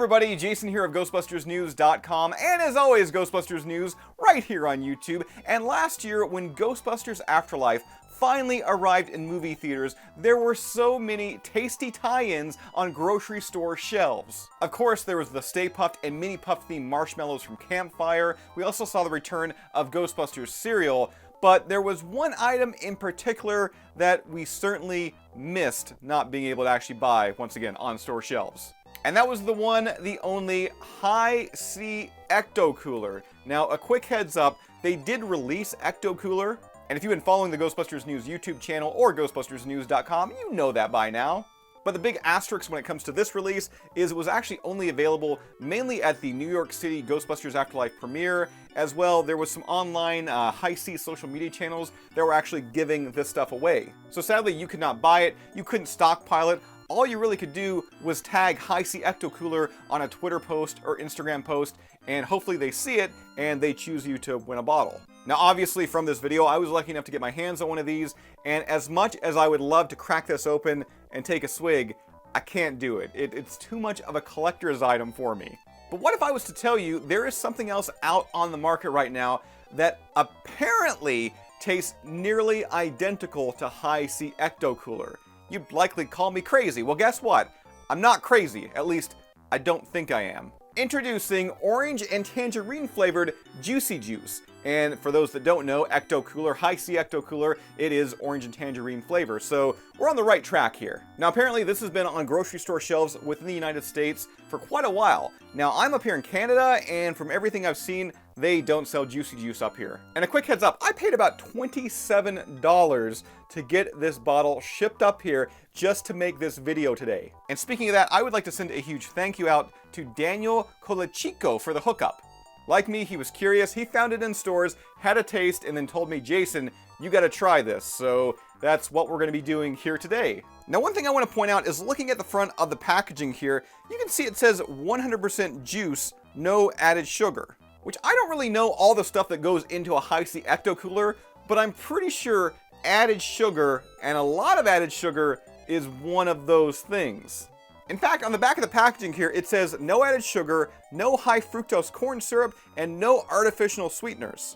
everybody, Jason here of GhostbustersNews.com, and as always, Ghostbusters News right here on YouTube. And last year, when Ghostbusters Afterlife finally arrived in movie theaters, there were so many tasty tie-ins on grocery store shelves. Of course, there was the Stay Puft and Mini Puft themed marshmallows from Campfire. We also saw the return of Ghostbusters cereal, but there was one item in particular that we certainly missed not being able to actually buy, once again, on store shelves. And that was the one, the only Hi-C Ecto Cooler. Now, a quick heads up, they did release Ecto Cooler, and if you've been following the Ghostbusters News YouTube channel or GhostbustersNews.com, you know that by now. But the big asterisk when it comes to this release is it was actually only available mainly at the New York City Ghostbusters Afterlife premiere. As well, there was some online Hi-C social media channels that were actually giving this stuff away. So sadly, you could not buy it, you couldn't stockpile it. All you really could do was tag Hi-C Ecto Cooler on a Twitter post or Instagram post, and hopefully they see it and they choose you to win a bottle. Now obviously from this video, I was lucky enough to get my hands on one of these, and as much as I would love to crack this open and take a swig, I can't do it. It's too much of a collector's item for me. But what if I was to tell you there is something else out on the market right now that apparently tastes nearly identical to Hi-C Ecto Cooler? You'd likely call me crazy. Well, guess what? I'm not crazy. At least, I don't think I am. Introducing orange and tangerine flavored Juicy Juice. And for those that don't know, Ecto Cooler, Hi-C Ecto Cooler, it is orange and tangerine flavor. So we're on the right track here. Now apparently this has been on grocery store shelves within the United States for quite a while. Now I'm up here in Canada, and from everything I've seen, they don't sell Juicy Juice up here. And a quick heads up, I paid about $27 to get this bottle shipped up here just to make this video today. And speaking of that, I would like to send a huge thank you out to Daniel Colachico for the hookup. Like me, he was curious, he found it in stores, had a taste, and then told me, Jason, you gotta try this. So that's what we're gonna be doing here today. Now one thing I wanna point out is looking at the front of the packaging here, you can see it says 100% juice, no added sugar. Which I don't really know all the stuff that goes into a Hi-C Ecto Cooler, but I'm pretty sure added sugar, and a lot of added sugar, is one of those things. In fact, on the back of the packaging here, it says no added sugar, no high fructose corn syrup, and no artificial sweeteners.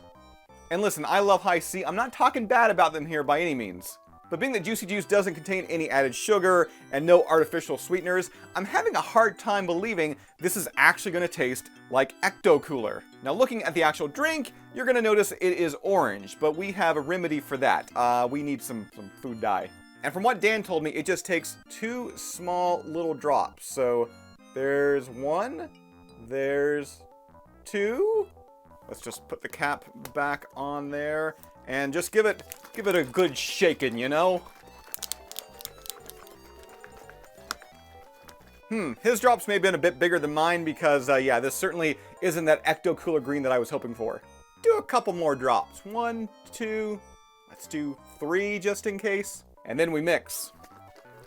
And listen, I love Hi-C. I'm not talking bad about them here by any means. But being that Juicy Juice doesn't contain any added sugar and no artificial sweeteners, I'm having a hard time believing this is actually going to taste like Ecto Cooler. Now looking at the actual drink, you're going to notice it is orange, but we have a remedy for that. We need some food dye. And from what Dan told me, it just takes 2 small little drops. So there's 1, there's 2. Let's just put the cap back on there and just give it a good shaking, you know? His drops may have been a bit bigger than mine because, yeah, this certainly isn't that Ecto Cooler green that I was hoping for. Do a couple more drops. 1, 2, let's do 3 just in case. And then we mix.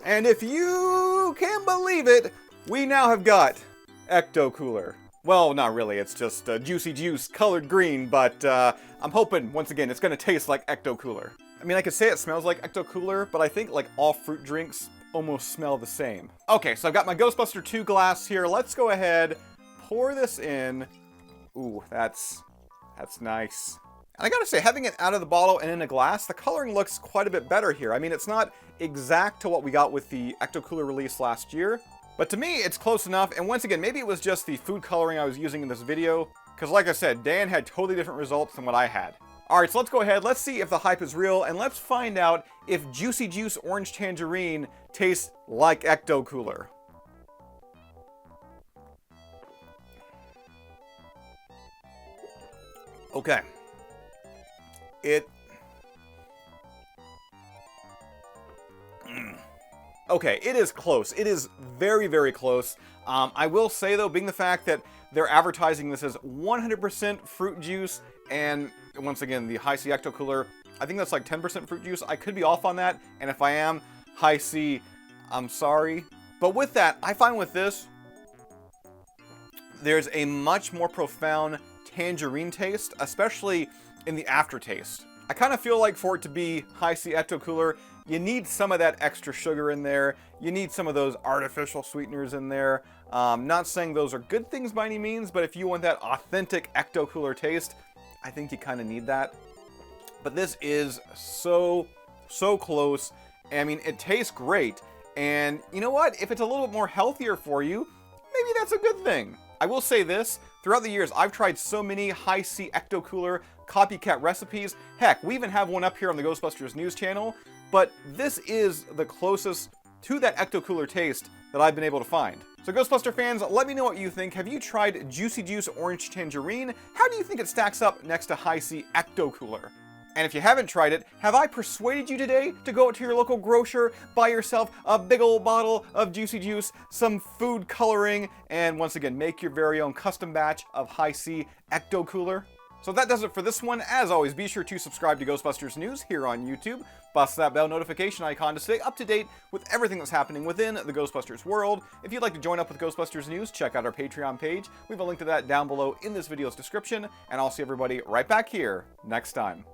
And if you can believe it, we now have got Ecto Cooler. Well, not really, it's just Juicy Juice colored green, but I'm hoping, once again, it's gonna taste like Ecto Cooler. I mean, I could say it smells like Ecto Cooler, but I think like all fruit drinks almost smell the same. Okay, so I've got my Ghostbuster 2 glass here. Let's go ahead, pour this in. Ooh, that's nice. And I gotta say, having it out of the bottle and in a glass, the coloring looks quite a bit better here. I mean, it's not exact to what we got with the Ecto Cooler release last year, but to me, it's close enough. And once again, maybe it was just the food coloring I was using in this video, because like I said, Dan had totally different results than what I had. All right, so let's go ahead. Let's see if the hype is real, and let's find out if Juicy Juice Orange Tangerine tastes like Ecto Cooler. Okay. Okay, it is close. It is very, very close. I will say though, being the fact that they're advertising this as 100% fruit juice, and once again, the Hi-C Ecto Cooler, I think that's like 10% fruit juice. I could be off on that, and if I am, Hi-C, I'm sorry. But with that, I find with this, there's a much more profound tangerine taste, especially in the aftertaste. I kind of feel like for it to be Hi-C Ecto Cooler, You need some of that extra sugar in there. You need some of those artificial sweeteners in there. Not saying those are good things by any means, but if you want that authentic Ecto Cooler taste, I think you kind of need that. But this is so close. I mean, it tastes great. And you know what? If it's a little bit more healthier for you, maybe that's a good thing. I will say this, throughout the years, I've tried so many Hi-C Ecto Cooler copycat recipes. Heck, we even have one up here on the Ghostbusters News channel, but this is the closest to that Ecto Cooler taste that I've been able to find. So Ghostbuster fans, let me know what you think. Have you tried Juicy Juice Orange Tangerine? How do you think it stacks up next to Hi-C Ecto Cooler? And if you haven't tried it, have I persuaded you today to go out to your local grocer, buy yourself a big old bottle of Juicy Juice, some food coloring, and once again, make your very own custom batch of Hi-C Ecto Cooler? So that does it for this one. As always, be sure to subscribe to Ghostbusters News here on YouTube. Bust that bell notification icon to stay up to date with everything that's happening within the Ghostbusters world. If you'd like to join up with Ghostbusters News, check out our Patreon page. We have a link to that down below in this video's description. And I'll see everybody right back here next time.